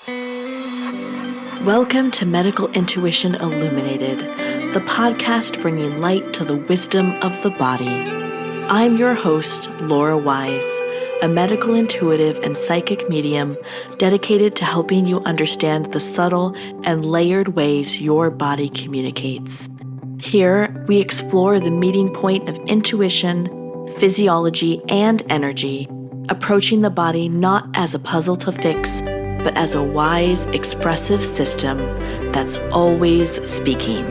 Welcome to Medical Intuition Illuminated, the podcast bringing light to the wisdom of the body. I'm your host, Laura Wise, a medical intuitive and psychic medium dedicated to helping you understand the subtle and layered ways your body communicates. Here, we explore the meeting point of intuition, physiology, and energy, approaching the body not as a puzzle to fix, but as a wise, expressive system that's always speaking.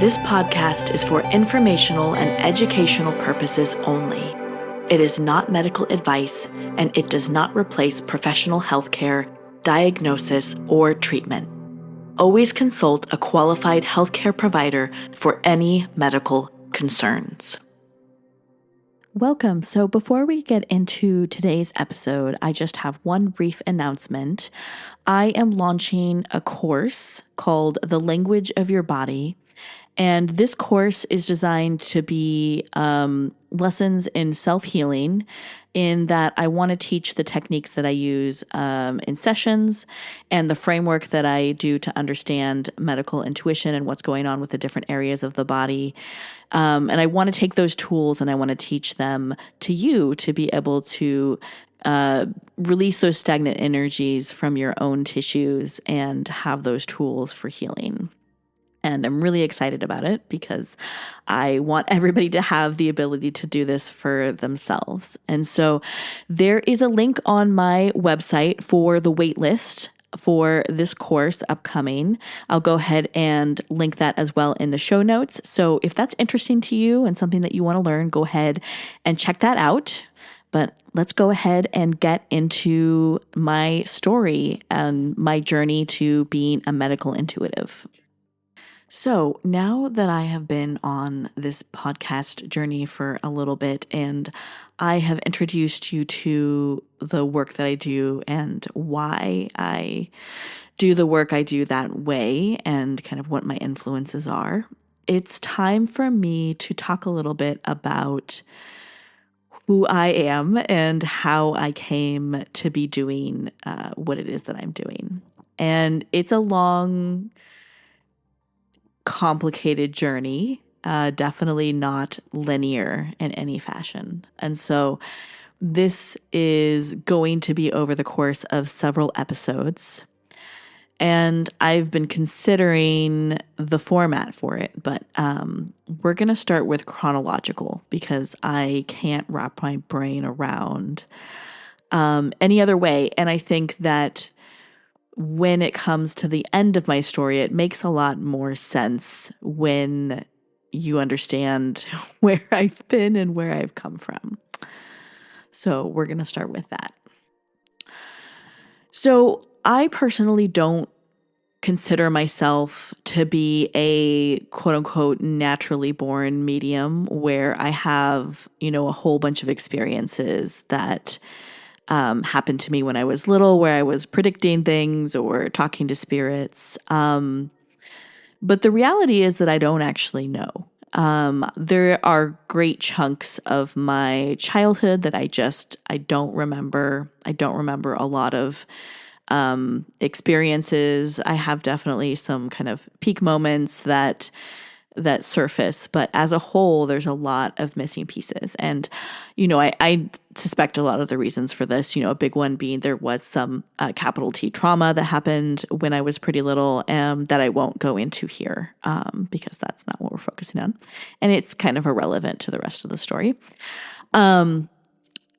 This podcast is for informational and educational purposes only. It is not medical advice, and it does not replace professional healthcare, diagnosis, or treatment. Always consult a qualified healthcare provider for any medical concerns. Welcome. So before we get into today's episode, I just have one brief announcement. I am launching a course called The Language of Your Body. And this course is designed to be lessons in self-healing, in that I want to teach the techniques that I use in sessions and the framework that I do to understand medical intuition and what's going on with the different areas of the body. And I want to take those tools and I want to teach them to you to be able to release those stagnant energies from your own tissues and have those tools for healing. And I'm really excited about it because I want everybody to have the ability to do this for themselves. And so there is a link on my website for the wait list for this course upcoming. I'll go ahead and link that as well in the show notes. So if that's interesting to you and something that you want to learn, go ahead and check that out. But let's go ahead and get into my story and my journey to being a medical intuitive. So now that I have been on this podcast journey for a little bit and I have introduced you to the work that I do and why I do the work I do that way and kind of what my influences are, it's time for me to talk a little bit about who I am and how I came to be doing what it is that I'm doing. And it's a long, complicated journey, definitely not linear in any fashion. And so this is going to be over the course of several episodes. And I've been considering the format for it, but we're going to start with chronological because I can't wrap my brain around any other way. And I think that when it comes to the end of my story, it makes a lot more sense when you understand where I've been and where I've come from. So we're going to start with that. So I personally don't consider myself to be a quote unquote naturally born medium where I have, a whole bunch of experiences that happened to me when I was little, where I was predicting things or talking to spirits. But the reality is that I don't actually know. There are great chunks of my childhood that I don't remember. I don't remember a lot of experiences. I have definitely some kind of peak moments that surface, but as a whole, there's a lot of missing pieces. And, I suspect a lot of the reasons for this, a big one being there was some capital T trauma that happened when I was pretty little that I won't go into here because that's not what we're focusing on. And it's kind of irrelevant to the rest of the story. And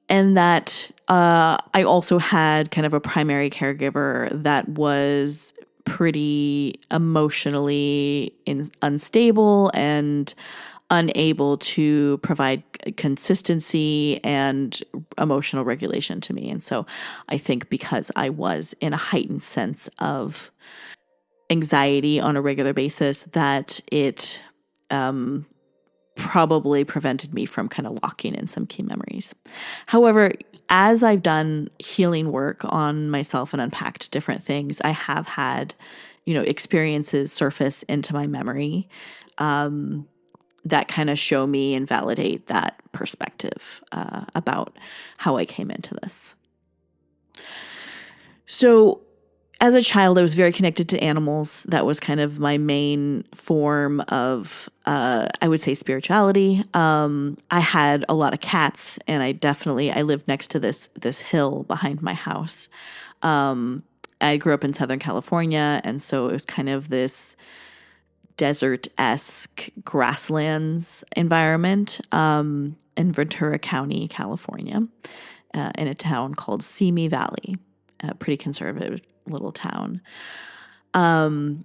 that I also had kind of a primary caregiver that was pretty emotionally unstable and unable to provide consistency and emotional regulation to me. And so I think because I was in a heightened sense of anxiety on a regular basis, that it probably prevented me from kind of locking in some key memories. However, as I've done healing work on myself and unpacked different things, I have had, experiences surface into my memory that kind of show me and validate that perspective about how I came into this. So, as a child, I was very connected to animals. That was kind of my main form of, I would say, spirituality. I had a lot of cats, and I lived next to this hill behind my house. I grew up in Southern California, and so it was kind of this desert-esque grasslands environment in Ventura County, California, in a town called Simi Valley, a pretty conservative little town. And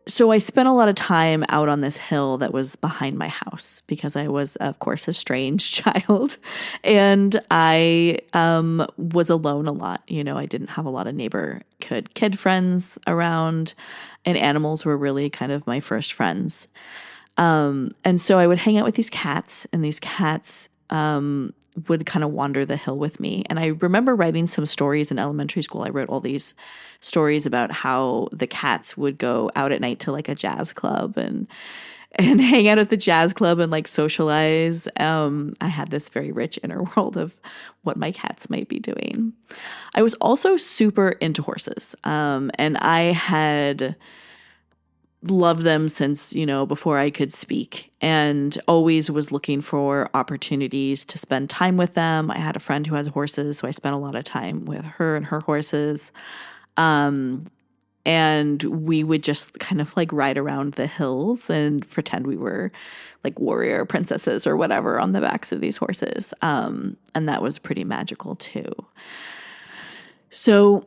so I spent a lot of time out on this hill that was behind my house because I was, of course, a strange child. And I was alone a lot. I didn't have a lot of neighborhood kid friends around, and animals were really kind of my first friends. And so I would hang out with these cats, and these cats would kind of wander the hill with me. And I remember writing some stories in elementary school. I wrote all these stories about how the cats would go out at night to like a jazz club and hang out at the jazz club and like socialize. I had this very rich inner world of what my cats might be doing. I was also super into horses. And I had loved them since, before I could speak, and always was looking for opportunities to spend time with them. I had a friend who has horses, so I spent a lot of time with her and her horses. And we would just kind of like ride around the hills and pretend we were like warrior princesses or whatever on the backs of these horses. And that was pretty magical too. So,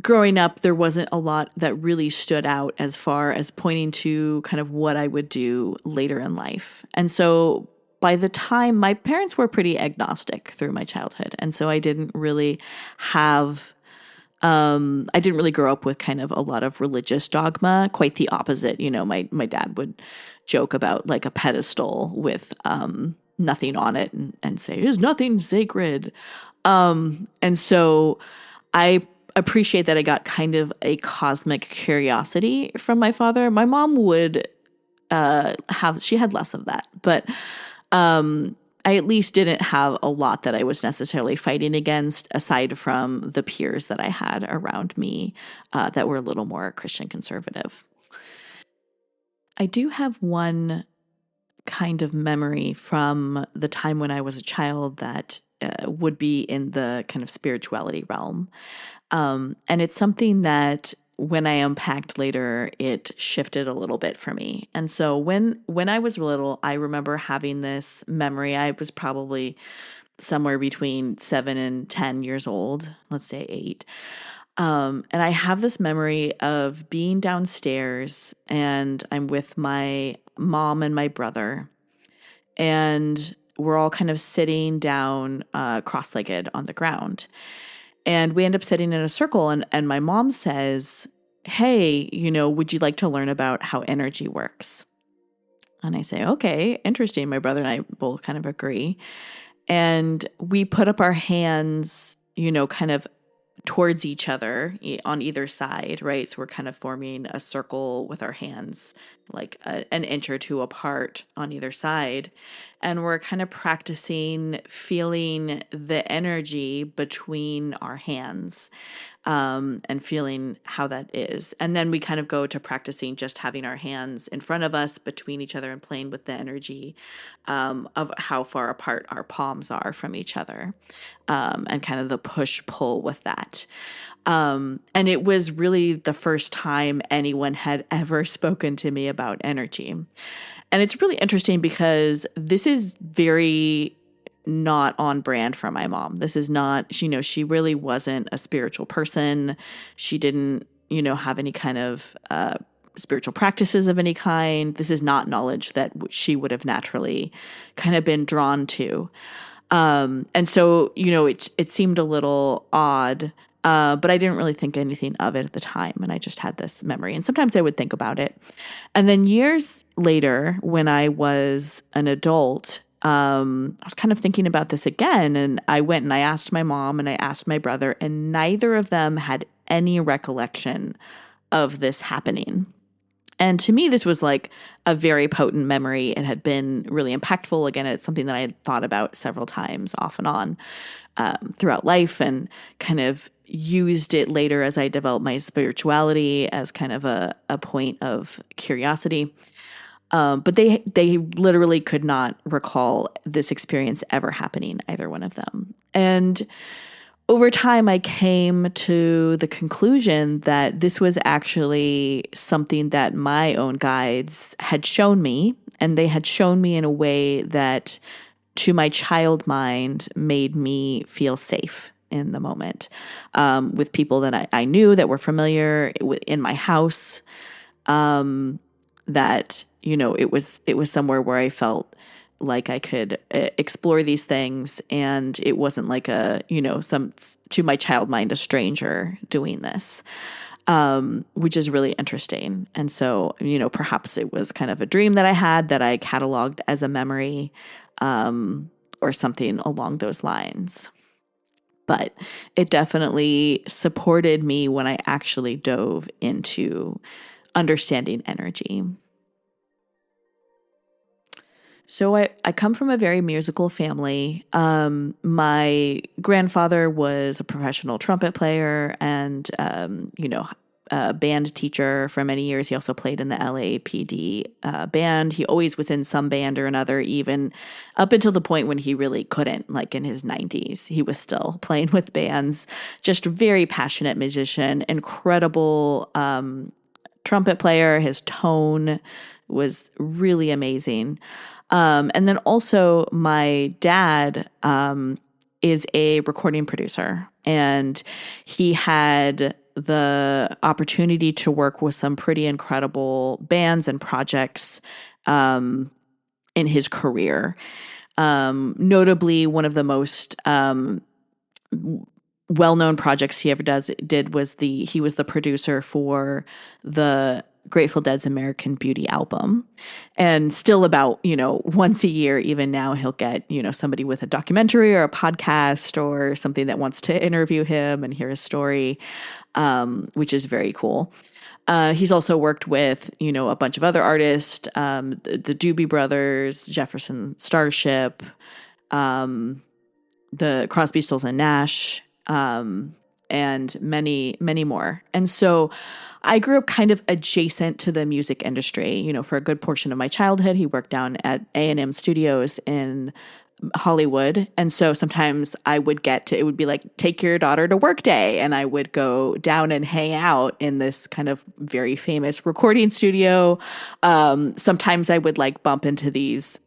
growing up, there wasn't a lot that really stood out as far as pointing to kind of what I would do later in life. And so by the time my parents were pretty agnostic through my childhood. And so I didn't really grow up with kind of a lot of religious dogma, quite the opposite. My dad would joke about like a pedestal with nothing on it and say, "There's nothing sacred." And so I appreciate that I got kind of a cosmic curiosity from my father. My mom would she had less of that, but I at least didn't have a lot that I was necessarily fighting against, aside from the peers that I had around me that were a little more Christian conservative. I do have one kind of memory from the time when I was a child that would be in the kind of spirituality realm. And it's something that when I unpacked later, it shifted a little bit for me. And so when I was little, I remember having this memory. I was probably somewhere between 7 and 10 years old, let's say 8. And I have this memory of being downstairs, and I'm with my mom and my brother, and we're all kind of sitting down cross-legged on the ground. And we end up sitting in a circle, and my mom says, "Hey, would you like to learn about how energy works?" And I say, "Okay, interesting." My brother and I both kind of agree. And we put up our hands, kind of towards each other on either side, right? So we're kind of forming a circle with our hands like an inch or two apart on either side. And we're kind of practicing feeling the energy between our hands and feeling how that is. And then we kind of go to practicing just having our hands in front of us between each other and playing with the energy of how far apart our palms are from each other and kind of the push-pull with that. And it was really the first time anyone had ever spoken to me about energy. And it's really interesting because this is very not on brand for my mom. This is not, she really wasn't a spiritual person. She didn't, have any kind of spiritual practices of any kind. This is not knowledge that she would have naturally kind of been drawn to. And so, it seemed a little odd, but I didn't really think anything of it at the time. And I just had this memory. And sometimes I would think about it. And then years later, when I was an adult, I was kind of thinking about this again. And I went and I asked my mom and I asked my brother, and neither of them had any recollection of this happening. And to me, this was like a very potent memory. It had been really impactful. Again, it's something that I had thought about several times off and on throughout life, and kind of used it later as I developed my spirituality as kind of a point of curiosity. But they literally could not recall this experience ever happening, either one of them. And over time, I came to the conclusion that this was actually something that my own guides had shown me, and they had shown me in a way that, to my child mind, made me feel safe in the moment, with people that I knew that were familiar in my house, that, it was somewhere where I felt like I could explore these things, and it wasn't like some, to my child mind, a stranger doing this, which is really interesting. And so, perhaps it was kind of a dream that I had that I cataloged as a memory, or something along those lines. But it definitely supported me when I actually dove into understanding energy. So I come from a very musical family. My grandfather was a professional trumpet player and, a band teacher for many years. He also played in the LAPD band. He always was in some band or another, even up until the point when he really couldn't, like in his 90s. He was still playing with bands. Just a very passionate musician, incredible trumpet player. His tone was really amazing. And then also my dad is a recording producer, and he had the opportunity to work with some pretty incredible bands and projects in his career. Notably, one of the most well-known projects he ever did was he was the producer for the Grateful Dead's American Beauty album. And still about, once a year, even now, he'll get, somebody with a documentary or a podcast or something that wants to interview him and hear his story, which is very cool. He's also worked with, a bunch of other artists, the Doobie Brothers, Jefferson Starship, the Crosby, Stills and Nash, and many, many more. And so I grew up kind of adjacent to the music industry. For a good portion of my childhood, he worked down at A&M Studios in Hollywood. And so sometimes I would it would be like, take your daughter to work day. And I would go down and hang out in this kind of very famous recording studio. Sometimes I would bump into these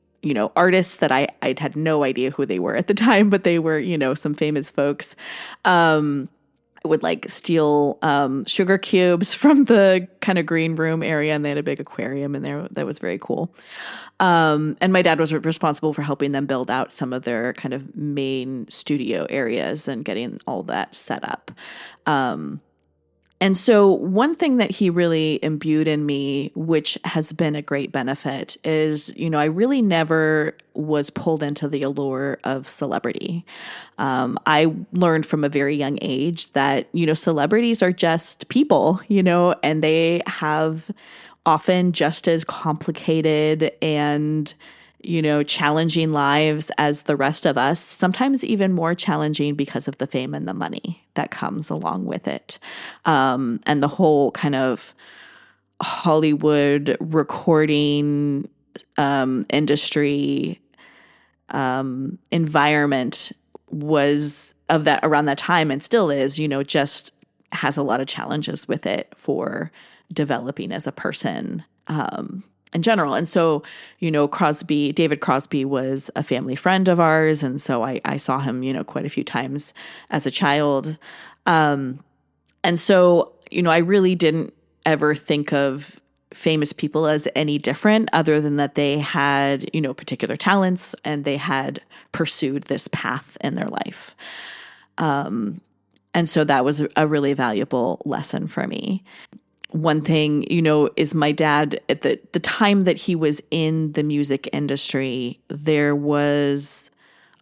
artists that I'd had no idea who they were at the time, but they were, some famous folks. I would steal sugar cubes from the kind of green room area, and they had a big aquarium in there that was very cool. And my dad was responsible for helping them build out some of their kind of main studio areas and getting all that set up. And so one thing that he really imbued in me, which has been a great benefit, is, I really never was pulled into the allure of celebrity. I learned from a very young age that, celebrities are just people, and they have often just as complicated and challenging lives as the rest of us, sometimes even more challenging because of the fame and the money that comes along with it. And the whole kind of Hollywood recording industry environment was of that around that time, and still is, just has a lot of challenges with it for developing as a person in general. And so, David Crosby was a family friend of ours. And so I saw him, quite a few times as a child. And so, I really didn't ever think of famous people as any different, other than that they had, particular talents and they had pursued this path in their life. And so that was a really valuable lesson for me. One thing, is my dad, at the time that he was in the music industry, there was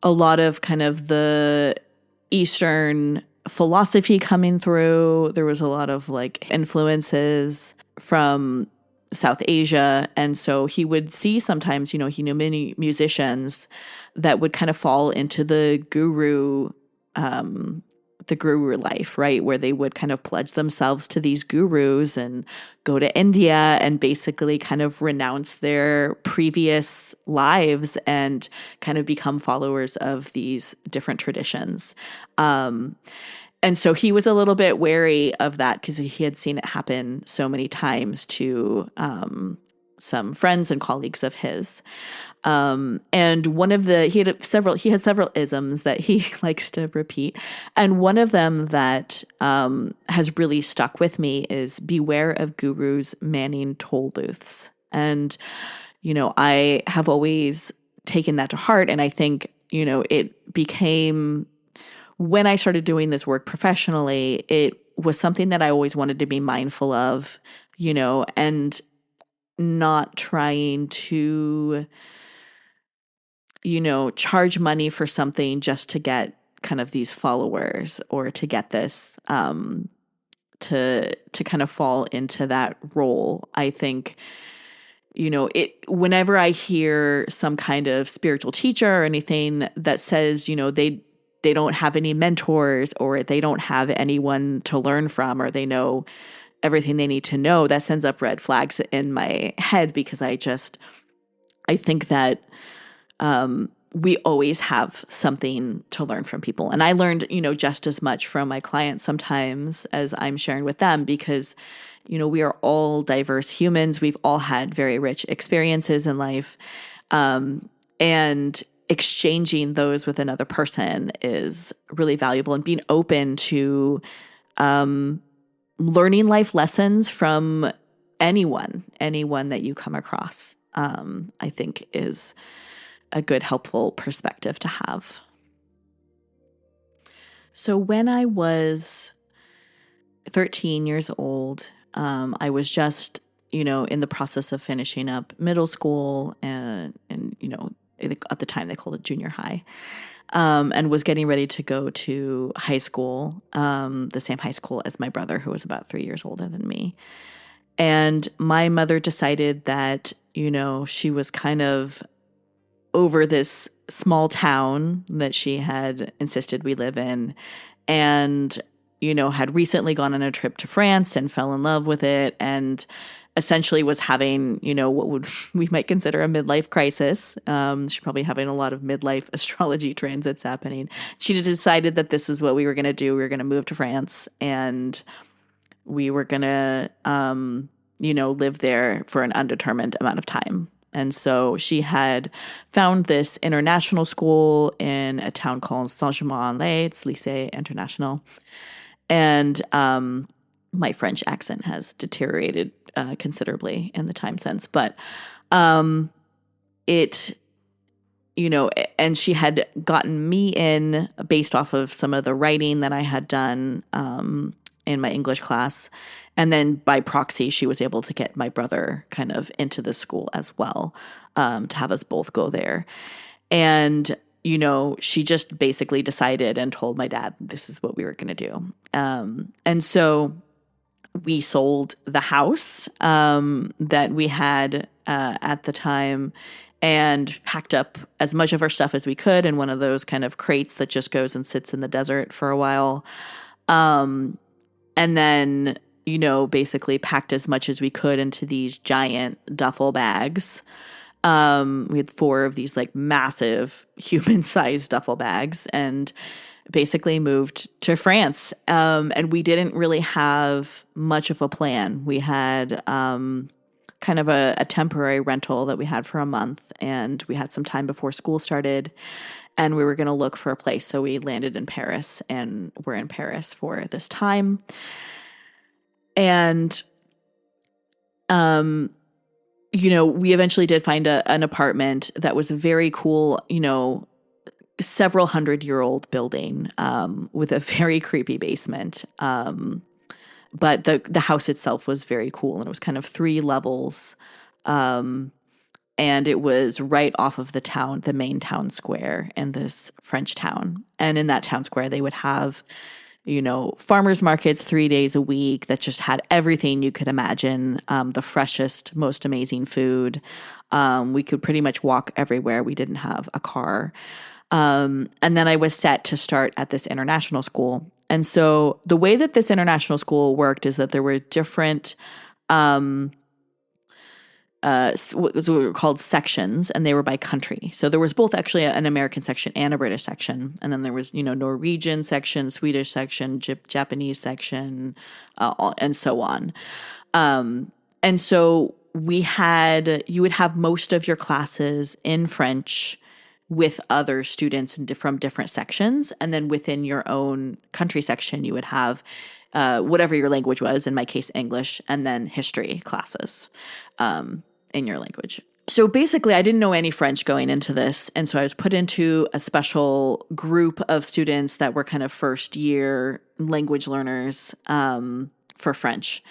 a lot of kind of the Eastern philosophy coming through. There was a lot of like influences from South Asia. And so he would see sometimes, he knew many musicians that would kind of fall into the guru life, right? Where they would kind of pledge themselves to these gurus and go to India and basically kind of renounce their previous lives and kind of become followers of these different traditions. And so he was a little bit wary of that because he had seen it happen so many times to some friends and colleagues of his. And he has several isms that he likes to repeat. And one of them that has really stuck with me is beware of gurus manning toll booths. And, I have always taken that to heart. And I think, it became, when I started doing this work professionally, it was something that I always wanted to be mindful of, and not trying to, charge money for something just to get kind of these followers or to get this, to kind of fall into that role. I think, whenever I hear some kind of spiritual teacher or anything that says, they don't have any mentors or they don't have anyone to learn from or they know everything they need to know, that sends up red flags in my head because I think that we always have something to learn from people. And I learned, just as much from my clients sometimes as I'm sharing with them because, we are all diverse humans. We've all had very rich experiences in life. And exchanging those with another person is really valuable, and being open to learning life lessons from anyone that you come across, I think is a good, helpful perspective to have. So when I was 13 years old, I was just, in the process of finishing up middle school and at the time they called it junior high, and was getting ready to go to high school, the same high school as my brother, who was about 3 years older than me. And my mother decided that, she was kind of over this small town that she had insisted we live in, and, had recently gone on a trip to France and fell in love with it, and essentially was having, what we might consider a midlife crisis. She's probably having a lot of midlife astrology transits happening. She decided that this is what we were going to do. We were going to move to France, and we were going to, live there for an undetermined amount of time. And so she had found this international school in a town called Saint-Germain-en-Laye. It's Lycée International. And my French accent has deteriorated considerably in the time since. But it, and she had gotten me in based off of some of the writing that I had done in my English class. And then by proxy, she was able to get my brother kind of into the school as well, to have us both go there. And, she just basically decided and told my dad, this is what we were going to do. And so we sold the house that we had at the time and packed up as much of our stuff as we could in one of those kind of crates that just goes and sits in the desert for a while. And then, basically packed as much as we could into these giant duffel bags. We had 4 of these like massive human-sized duffel bags and basically moved to France. And we didn't really have much of a plan. We had kind of a temporary rental that we had for a month, and we had some time before school started, and we were going to look for a place. So we landed in Paris, and we're in Paris for this time. And, we eventually did find an apartment that was a very cool, several 100-year-old building with a very creepy basement. But the house itself was very cool, and it was kind of 3 levels. And it was right off of the main town square in this French town. And in that town square, they would have, farmers markets 3 days a week that just had everything you could imagine, the freshest, most amazing food. We could pretty much walk everywhere. We didn't have a car. And then I was set to start at this international school. And so the way that this international school worked is that there were different what were called sections, and they were by country. So there was both actually an American section and a British section, and then there was Norwegian section, Swedish section, Japanese section, and so on. And so you would have most of your classes in French with other students from different sections, and then within your own country section, you would have whatever your language was. In my case, English, and then history classes in your language. So basically, I didn't know any French going into this. And so I was put into a special group of students that were kind of first year language learners for French.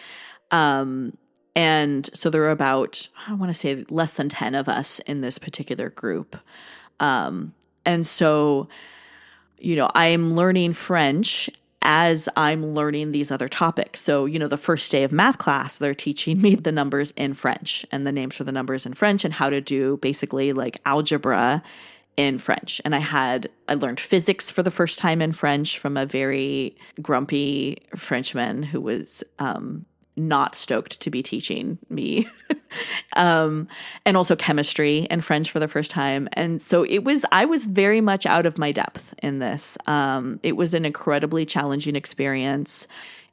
And so there were about, I want to say, less than 10 of us in this particular group. And so, I'm learning French as I'm learning these other topics. So, the first day of math class, they're teaching me the numbers in French and the names for the numbers in French and how to do basically like algebra in French. And I learned physics for the first time in French from a very grumpy Frenchman who was not stoked to be teaching me. And also chemistry and French for the first time. And so I was very much out of my depth in this. It was an incredibly challenging experience.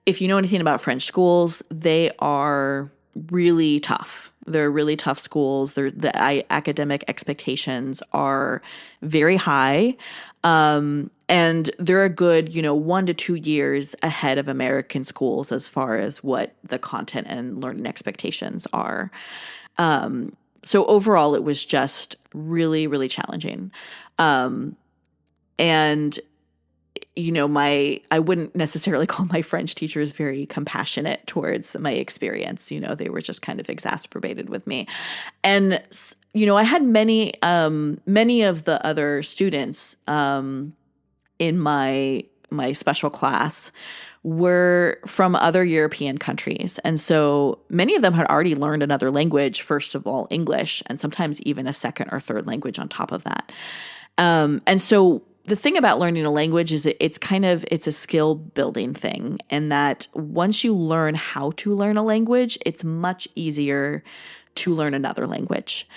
If you know anything about French schools, they are really tough. They're really tough schools. Academic expectations are very high. And they're a good, 1 to 2 years ahead of American schools as far as what the content and learning expectations are. So overall, it was just really, really challenging. And I wouldn't necessarily call my French teachers very compassionate towards my experience. They were just kind of exacerbated with me. And, I had many of the other students in my special class were from other European countries. And so many of them had already learned another language, first of all, English, and sometimes even a second or third language on top of that. And so the thing about learning a language is it's a skill building thing. And that once you learn how to learn a language, it's much easier to learn another language.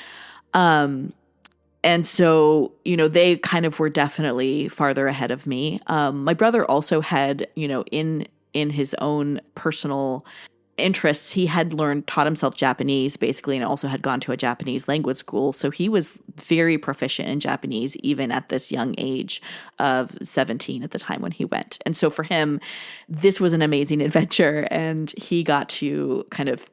And so, they kind of were definitely farther ahead of me. My brother also had, in his own personal interests, he had taught himself Japanese basically, and also had gone to a Japanese language school. So he was very proficient in Japanese, even at this young age of 17 at the time when he went. And so for him, this was an amazing adventure, and he got to kind of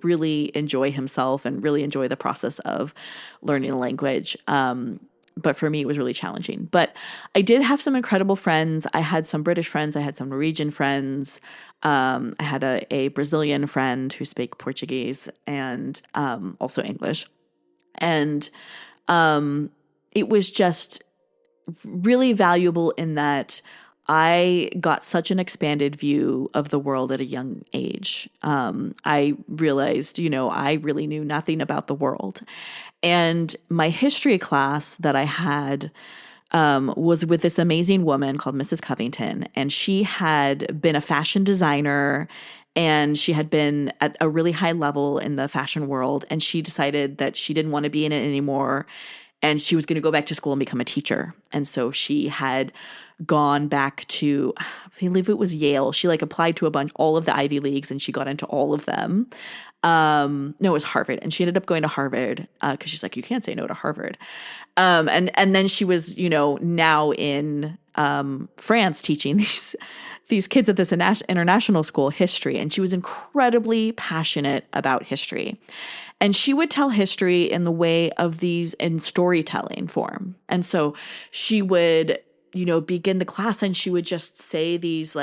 really enjoy himself and really enjoy the process of learning a language. But for me, it was really challenging. But I did have some incredible friends. I had some British friends. I had some Norwegian friends. I had a Brazilian friend who spoke Portuguese and also English. And it was just really valuable in that I got such an expanded view of the world at a young age. I realized, I really knew nothing about the world. And my history class that I had was with this amazing woman called Mrs. Covington. And she had been a fashion designer, and she had been at a really high level in the fashion world. And she decided that she didn't want to be in it anymore, and she was going to go back to school and become a teacher. And so she had gone back to, I believe it was Yale. She applied to all of the Ivy Leagues, and she got into all of them. No, it was Harvard. And she ended up going to Harvard because she's like, you can't say no to Harvard. And then she was, now in France teaching these kids at this international school history. And she was incredibly passionate about history. And she would tell history in the way of in storytelling form. And so she would, begin the class, and she would just say these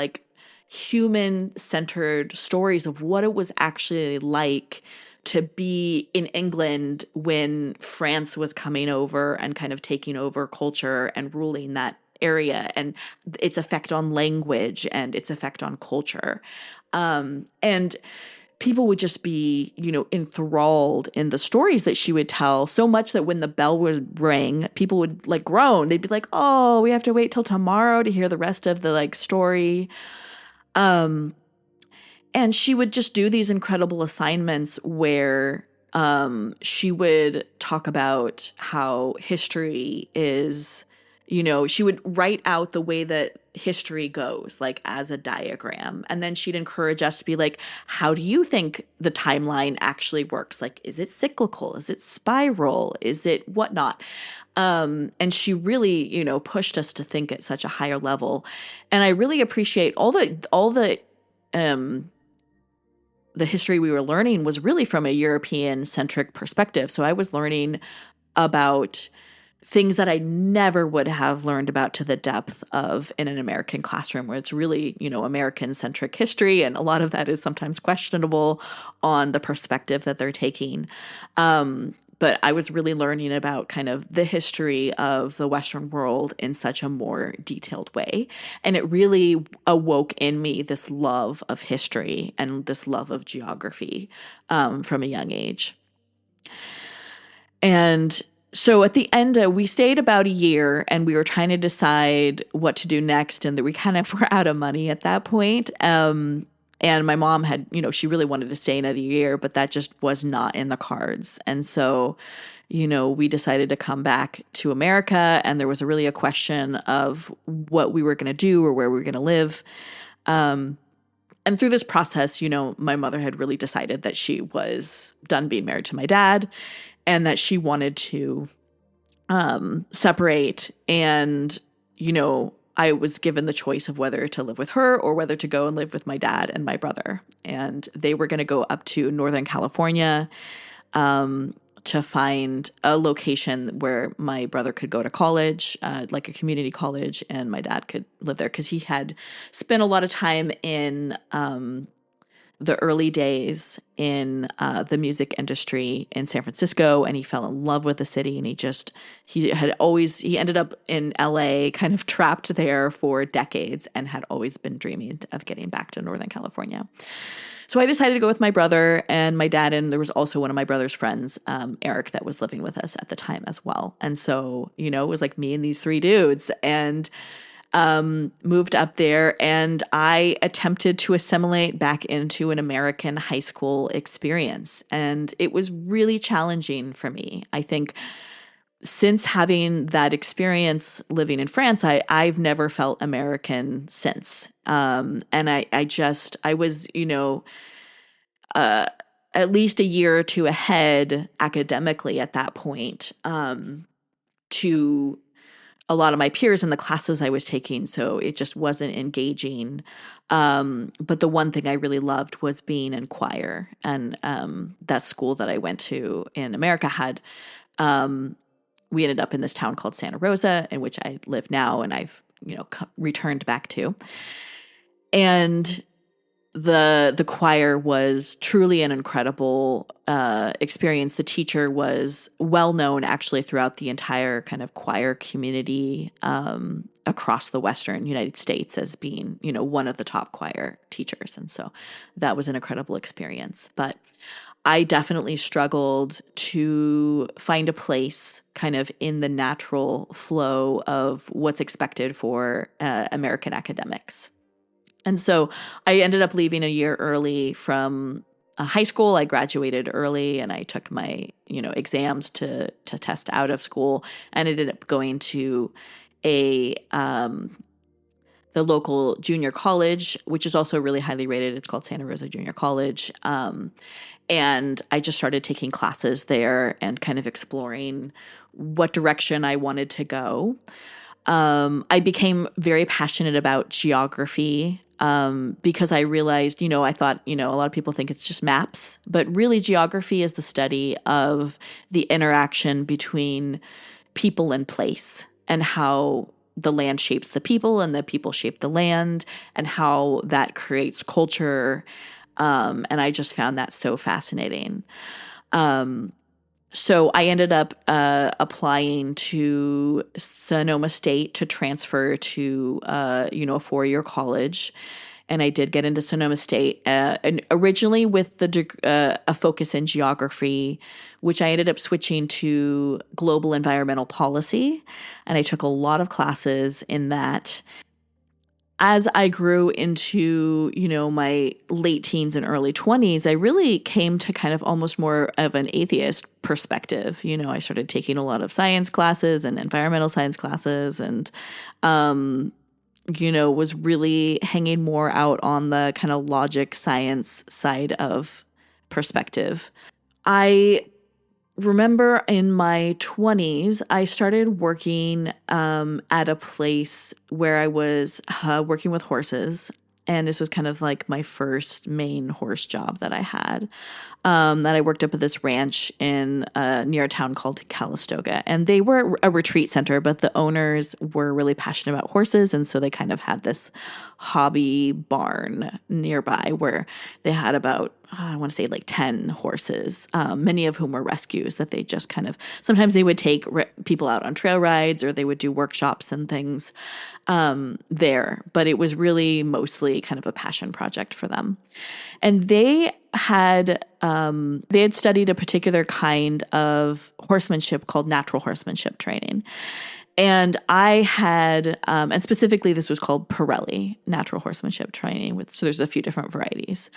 human-centered stories of what it was actually like to be in England when France was coming over and kind of taking over culture and ruling that area, and its effect on language and its effect on culture. And people would just be, enthralled in the stories that she would tell, so much that when the bell would ring, people would like groan. They'd be like, "Oh, we have to wait till tomorrow to hear the rest of the like story." And she would just do these incredible assignments where she would talk about how history is, she would write out the way that history goes, like as a diagram. And then she'd encourage us to be like, how do you think the timeline actually works? Like, is it cyclical? Is it spiral? Is it whatnot? And she really, pushed us to think at such a higher level. And I really appreciate the history we were learning was really from a European-centric perspective. So I was learning about things that I never would have learned about to the depth of in an American classroom, where it's really, American-centric history, and a lot of that is sometimes questionable on the perspective that they're taking. But I was really learning about kind of the history of the Western world in such a more detailed way. And it really awoke in me this love of history and this love of geography from a young age. And so at the end, we stayed about a year, and we were trying to decide what to do next. And we kind of were out of money at that point. And my mom had, she really wanted to stay another year, but that just was not in the cards. And so, we decided to come back to America, and there was really a question of what we were going to do or where we were going to live. And through this process, my mother had really decided that she was done being married to my dad, and that she wanted to separate. And, I was given the choice of whether to live with her or whether to go and live with my dad and my brother. And they were going to go up to Northern California to find a location where my brother could go to college, like a community college, and my dad could live there because he had spent a lot of time in the early days in the music industry in San Francisco, and he fell in love with the city. And he ended up in LA, kind of trapped there for decades, and had always been dreaming of getting back to Northern California. So I decided to go with my brother and my dad, and there was also one of my brother's friends, Eric, that was living with us at the time as well. And so, it was like me and these three dudes, and moved up there, and I attempted to assimilate back into an American high school experience. And it was really challenging for me. I think since having that experience living in France, I've never felt American since. And I was, at least a year or two ahead academically at that point, to a lot of my peers in the classes I was taking. So it just wasn't engaging. But the one thing I really loved was being in choir. And that school that I went to in America had, we ended up in this town called Santa Rosa, in which I live now, and I've, returned back to. And the choir was truly an incredible experience. The teacher was well known actually throughout the entire kind of choir community across the Western United States as being, one of the top choir teachers. And so that was an incredible experience. But I definitely struggled to find a place kind of in the natural flow of what's expected for American academics. And so I ended up leaving a year early from high school. I graduated early, and I took my, exams to test out of school, and ended up going to the local junior college, which is also really highly rated. It's called Santa Rosa Junior College. And I just started taking classes there and kind of exploring what direction I wanted to go. I became very passionate about geography because I realized, I thought, a lot of people think it's just maps, but really geography is the study of the interaction between people and place, and how the land shapes the people and the people shape the land, and how that creates culture. And I just found that so fascinating. So I ended up applying to Sonoma State to transfer to, a 4-year college. And I did get into Sonoma State, and originally with a focus in geography, which I ended up switching to global environmental policy. And I took a lot of classes in that. As I grew into, my late teens and early 20s, I really came to kind of almost more of an atheist perspective. I started taking a lot of science classes and environmental science classes, and was really hanging more out on the kind of logic science side of perspective. I remember in my 20s, I started working at a place where I was working with horses. And this was kind of like my first main horse job that I had. That I worked up at this ranch in near a town called Calistoga. And they were a retreat center, but the owners were really passionate about horses. And so they kind of had this hobby barn nearby where they had about, I want to say like 10 horses, many of whom were rescues that they just kind of, sometimes they would take people out on trail rides, or they would do workshops and things there. But it was really mostly kind of a passion project for them. And they had studied a particular kind of horsemanship called natural horsemanship training. And I had, and specifically this was called Pirelli, natural horsemanship training. So there's a few different varieties.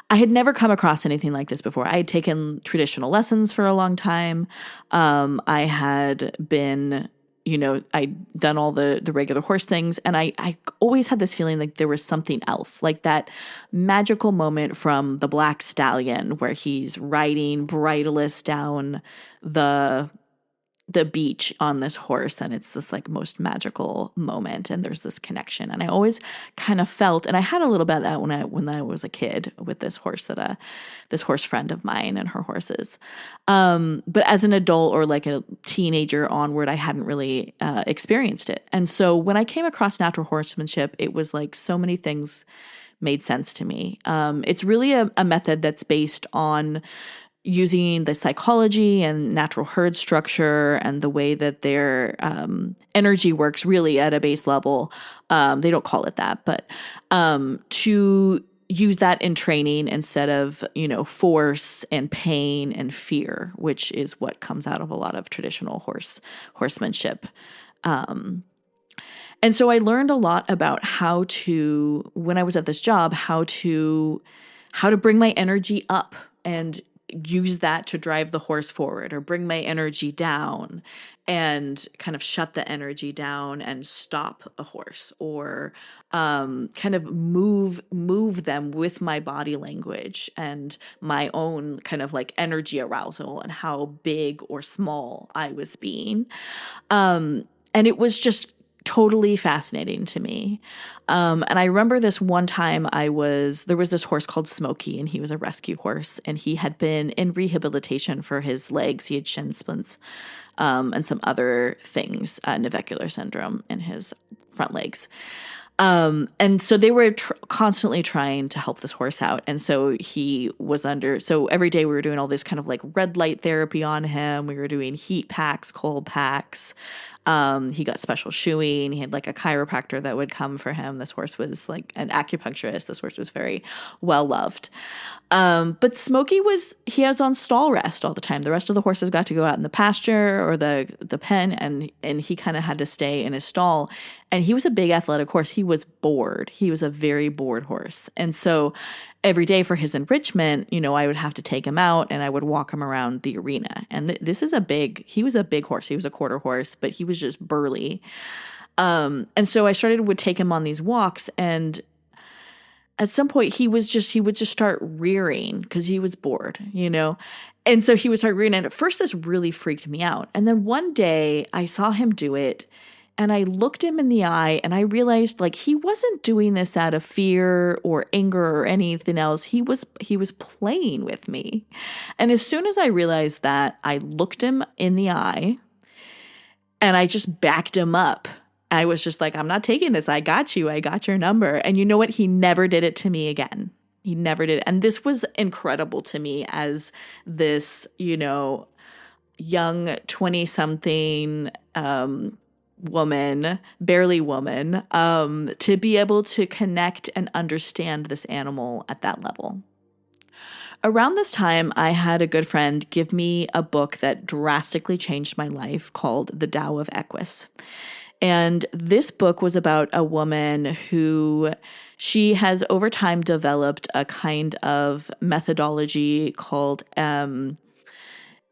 I had never come across anything like this before. I had taken traditional lessons for a long time. I had been, I'd done all the regular horse things. And I always had this feeling like there was something else, like that magical moment from the Black Stallion where he's riding bridleless down the beach on this horse, and it's this like most magical moment, and there's this connection. And I always kind of felt, and I had a little bit of that when I was a kid with this horse this horse friend of mine and her horses. But as an adult or like a teenager onward, I hadn't really experienced it. And so when I came across natural horsemanship, it was like so many things made sense to me. It's really a method that's based on using the psychology and natural herd structure and the way that their energy works really at a base level. They don't call it that, but to use that in training instead of, force and pain and fear, which is what comes out of a lot of traditional horsemanship. And so I learned a lot about when I was at this job, how to bring my energy up and use that to drive the horse forward, or bring my energy down and kind of shut the energy down and stop a horse, or kind of move them with my body language and my own kind of like energy arousal and how big or small I was being. And it was just totally fascinating to me. And I remember this one time there was this horse called Smokey, and he was a rescue horse, and he had been in rehabilitation for his legs. He had shin splints, and some other things, navicular syndrome in his front legs. And so they were constantly trying to help this horse out. And so so every day we were doing all this kind of like red light therapy on him. We were doing heat packs, cold packs. He got special shoeing. He had like a chiropractor that would come for him. This horse was like an acupuncturist. This horse was very well loved. But Smokey he was on stall rest all the time. The rest of the horses got to go out in the pasture or the pen, and he kind of had to stay in his stall. And he was a big athletic horse. He was bored. He was a very bored horse. And so every day for his enrichment, I would have to take him out and I would walk him around the arena. And he was a big horse. He was a quarter horse, but he was just burly. And so would take him on these walks, and at some point he would just start rearing because he was bored, And so he would start rearing. And at first this really freaked me out. And then one day I saw him do it, and I looked him in the eye, and I realized like he wasn't doing this out of fear or anger or anything else. He was playing with me. And as soon as I realized that, I looked him in the eye and I just backed him up. I was just like, I'm not taking this. I got you. I got your number. And you know what? He never did it to me again. He never did. And this was incredible to me as this, young 20 something woman, barely woman, to be able to connect and understand this animal at that level. Around this time, I had a good friend give me a book that drastically changed my life called The Tao of Equus. And this book was about a woman who she has over time developed a kind of methodology called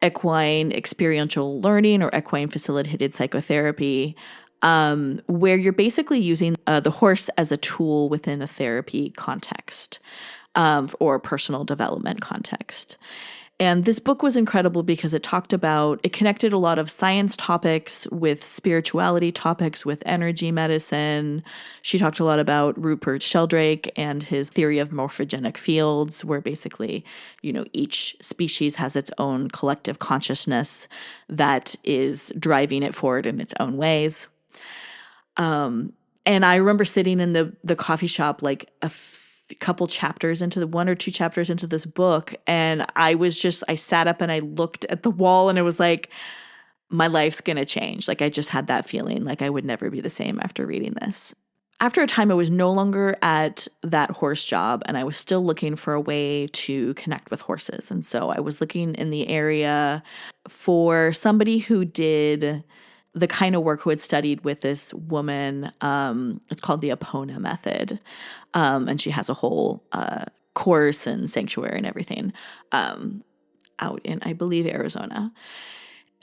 equine experiential learning or equine facilitated psychotherapy, where you're basically using the horse as a tool within a therapy context or personal development context. And this book was incredible because it connected a lot of science topics with spirituality topics, with energy medicine. She talked a lot about Rupert Sheldrake and his theory of morphogenic fields, where basically, each species has its own collective consciousness that is driving it forward in its own ways. And I remember sitting in the coffee shop like couple chapters into the 1 or 2 chapters into this book. And I sat up and I looked at the wall and it was like, my life's going to change. Like I just had that feeling like I would never be the same after reading this. After a time, I was no longer at that horse job and I was still looking for a way to connect with horses. And so I was looking in the area for somebody who did the kind of work who had studied with this woman. It's called the Epona method. And she has a whole course and sanctuary and everything out in, I believe, Arizona.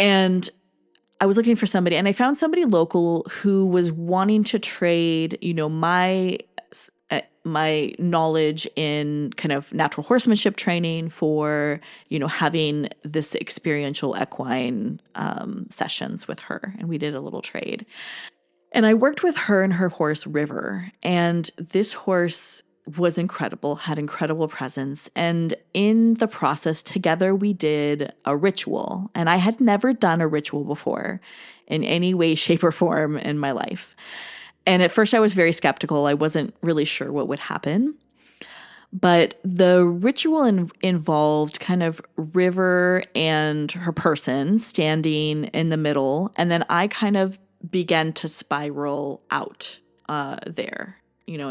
And I was looking for somebody and I found somebody local who was wanting to trade, my knowledge in kind of natural horsemanship training for, having this experiential equine sessions with her. And we did a little trade. And I worked with her and her horse, River. And this horse was incredible, had incredible presence. And in the process, together, we did a ritual. And I had never done a ritual before in any way, shape, or form in my life. And at first, I was very skeptical. I wasn't really sure what would happen. But the ritual involved kind of River and her person standing in the middle. And then I kind of began to spiral out there, and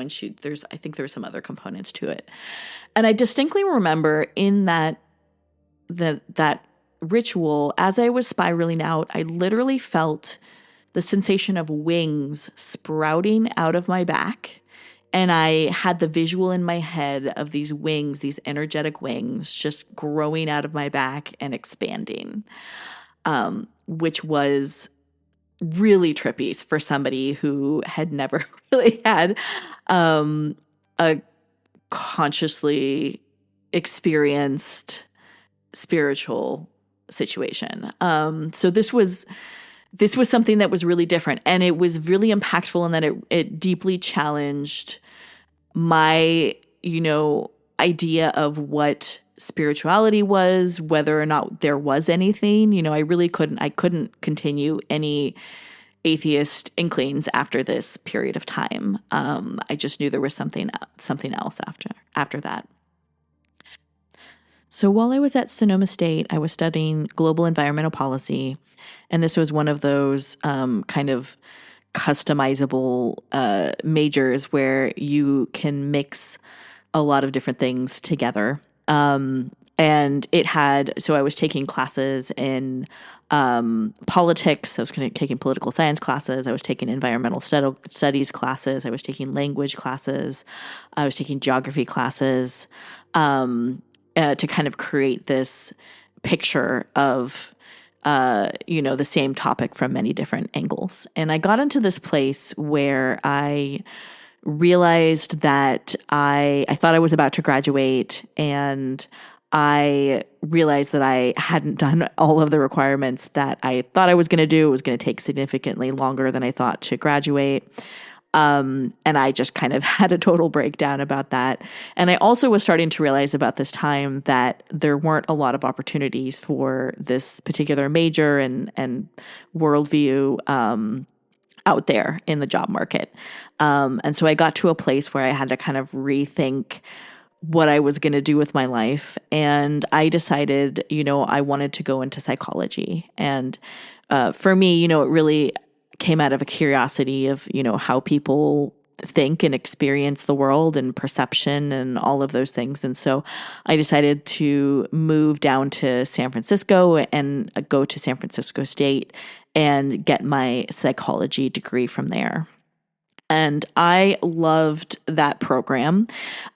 I think there's some other components to it. And I distinctly remember in that ritual, as I was spiraling out, I literally felt the sensation of wings sprouting out of my back. And I had the visual in my head of these wings, these energetic wings, just growing out of my back and expanding, which was really trippy for somebody who had never really had a consciously experienced spiritual situation. So this was something that was really different, and it was really impactful in that it deeply challenged my, idea of what spirituality was, whether or not there was anything. I couldn't continue any atheist inklings after this period of time. I just knew there was something else after that. So while I was at Sonoma State, I was studying global environmental policy, and this was one of those kind of customizable majors where you can mix a lot of different things together. And so I was taking classes in politics. I was taking political science classes. I was taking environmental studies classes. I was taking language classes. I was taking geography classes to kind of create this picture of the same topic from many different angles. And I got into this place where I realized that I thought I was about to graduate, and I realized that I hadn't done all of the requirements that I thought I was going to do. It was going to take significantly longer than I thought to graduate. And I just kind of had a total breakdown about that. And I also was starting to realize about this time that there weren't a lot of opportunities for this particular major and worldview out there in the job market. And so I got to a place where I had to kind of rethink what I was going to do with my life. And I decided, I wanted to go into psychology. And for me, it really came out of a curiosity of, how people think and experience the world and perception and all of those things. And so I decided to move down to San Francisco and go to San Francisco State and get my psychology degree from there. And I loved that program.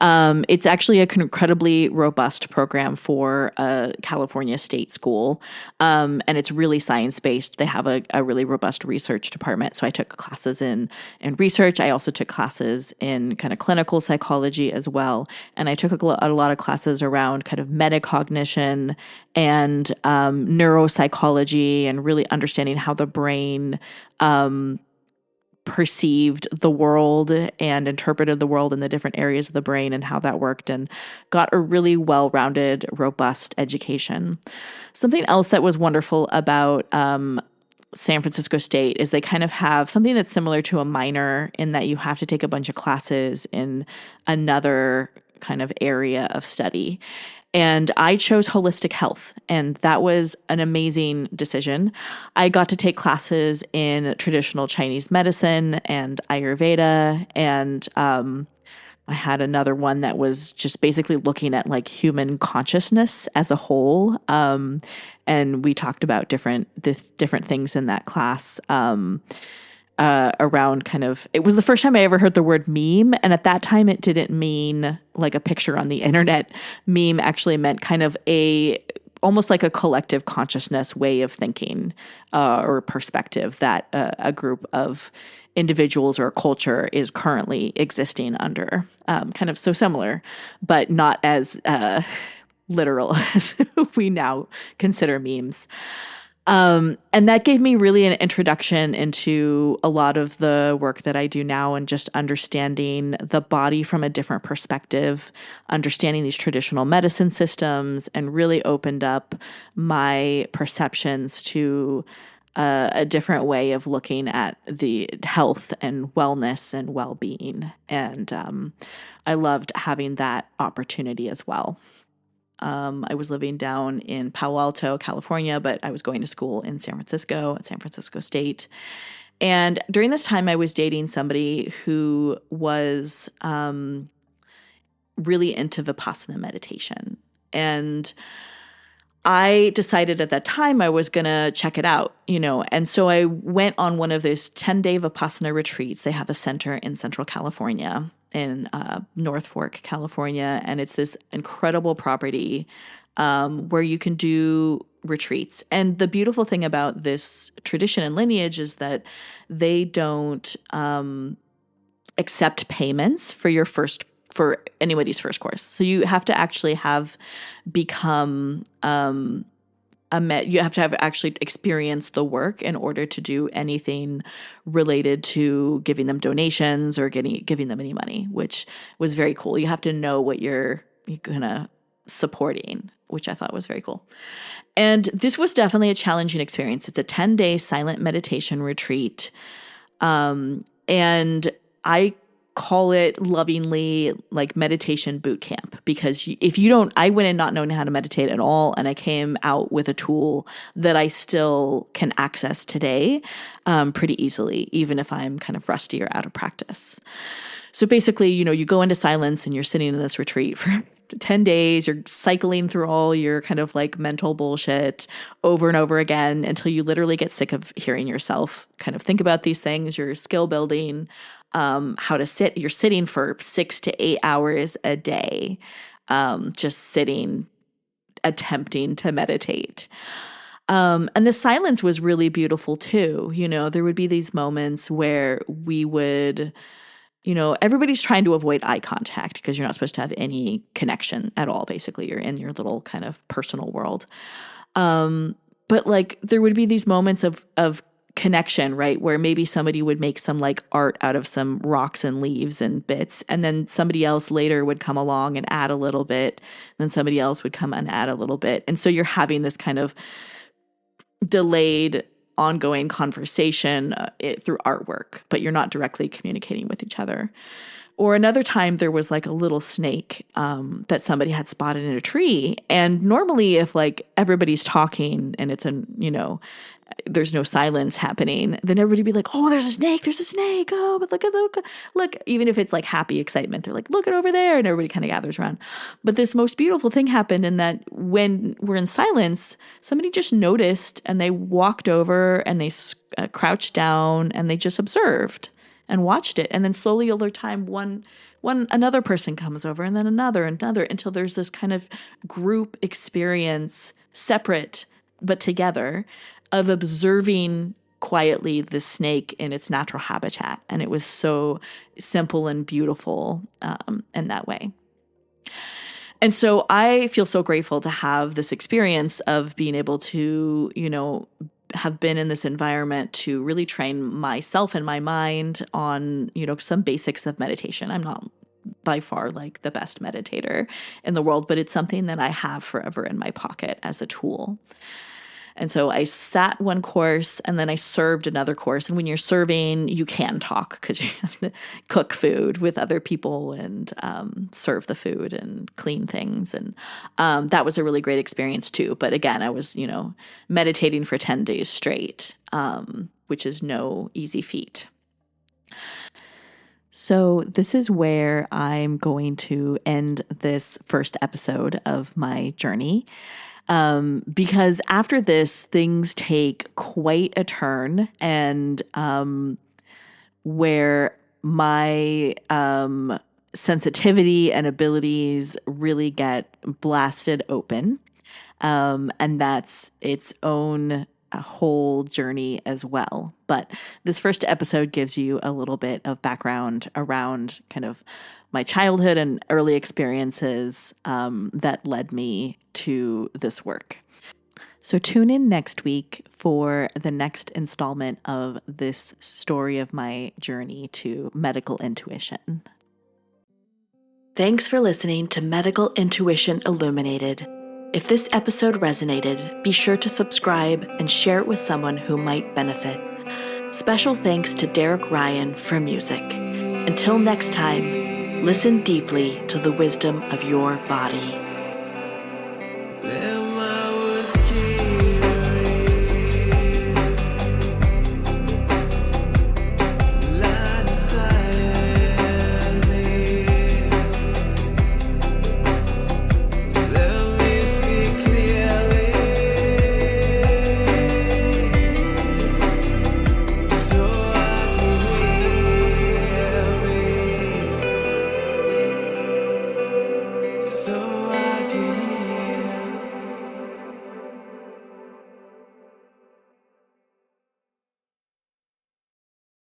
It's actually an incredibly robust program for a California state school. And it's really science-based. They have a really robust research department. So I took classes in research. I also took classes in kind of clinical psychology as well. And I took a lot of classes around kind of metacognition and neuropsychology and really understanding how the brain perceived the world and interpreted the world in the different areas of the brain and how that worked, and got a really well-rounded, robust education. Something else that was wonderful about San Francisco State is they kind of have something that's similar to a minor in that you have to take a bunch of classes in another kind of area of study. And I chose holistic health, and that was an amazing decision. I got to take classes in traditional Chinese medicine and Ayurveda, and I had another one that was just basically looking at like human consciousness as a whole. And we talked about different things in that class. Around kind of, it was the first time I ever heard the word meme. And at that time, it didn't mean like a picture on the internet. Meme actually meant kind of almost like a collective consciousness way of thinking or perspective that a group of individuals or a culture is currently existing under. Kind of so similar, but not as literal as we now consider memes. And that gave me really an introduction into a lot of the work that I do now, and just understanding the body from a different perspective, understanding these traditional medicine systems, and really opened up my perceptions to a different way of looking at the health and wellness and well-being. And I loved having that opportunity as well. I was living down in Palo Alto, California, but I was going to school in San Francisco at San Francisco State. And during this time, I was dating somebody who was really into Vipassana meditation. And I decided at that time I was going to check it out, and so I went on one of those 10-day Vipassana retreats. They have a center in Central California, in North Fork, California, and it's this incredible property where you can do retreats. And the beautiful thing about this tradition and lineage is that they don't accept payments for anybody's first course. So you have to actually have become you have to have actually experienced the work in order to do anything related to giving them donations or giving them any money, which was very cool. You have to know what you're gonna supporting, which I thought was very cool. And this was definitely a challenging experience. It's a 10-day silent meditation retreat. And I call it lovingly like meditation boot camp, because if you don't, I went in not knowing how to meditate at all, and I came out with a tool that I still can access today pretty easily, even if I'm kind of rusty or out of practice. So basically, you go into silence and you're sitting in this retreat for 10 days, you're cycling through all your kind of like mental bullshit over and over again until you literally get sick of hearing yourself kind of think about these things. You're skill building, how to sit. You're sitting for 6 to 8 hours a day, just sitting, attempting to meditate. And the silence was really beautiful too. There would be these moments where we would, everybody's trying to avoid eye contact because you're not supposed to have any connection at all. Basically, you're in your little kind of personal world. But like there would be these moments of connection, right? Where maybe somebody would make some like art out of some rocks and leaves and bits. And then somebody else later would come along and add a little bit. Then somebody else would come and add a little bit. And so you're having this kind of delayed ongoing conversation through artwork, but you're not directly communicating with each other. Or another time there was like a little snake that somebody had spotted in a tree. And normally if like everybody's talking and it's there's no silence happening, then everybody would be like, oh, there's a snake. Oh, but look. Even if it's like happy excitement, they're like, look it over there. And everybody kind of gathers around. But this most beautiful thing happened in that when we're in silence, somebody just noticed and they walked over and they crouched down and they just observed and watched it. And then slowly over time, another person comes over and then another until there's this kind of group experience, separate but together, of observing quietly the snake in its natural habitat. And it was so simple and beautiful in that way. And so I feel so grateful to have this experience of being able to, have been in this environment to really train myself and my mind on, some basics of meditation. I'm not by far like the best meditator in the world, but it's something that I have forever in my pocket as a tool. And so I sat one course and then I served another course. And when you're serving, you can talk because you have to cook food with other people and serve the food and clean things. And that was a really great experience too. But again, I was, meditating for 10 days straight, which is no easy feat. So this is where I'm going to end this first episode of my journey. Because after this, things take quite a turn, and where my sensitivity and abilities really get blasted open, and that's its own whole journey as well. But this first episode gives you a little bit of background around kind of my childhood and early experiences that led me to this work. So tune in next week for the next installment of this story of my journey to medical intuition. Thanks for listening to Medical Intuition Illuminated. If this episode resonated, be sure to subscribe and share it with someone who might benefit. Special thanks to Derek Ryan for music. Until next time, listen deeply to the wisdom of your body.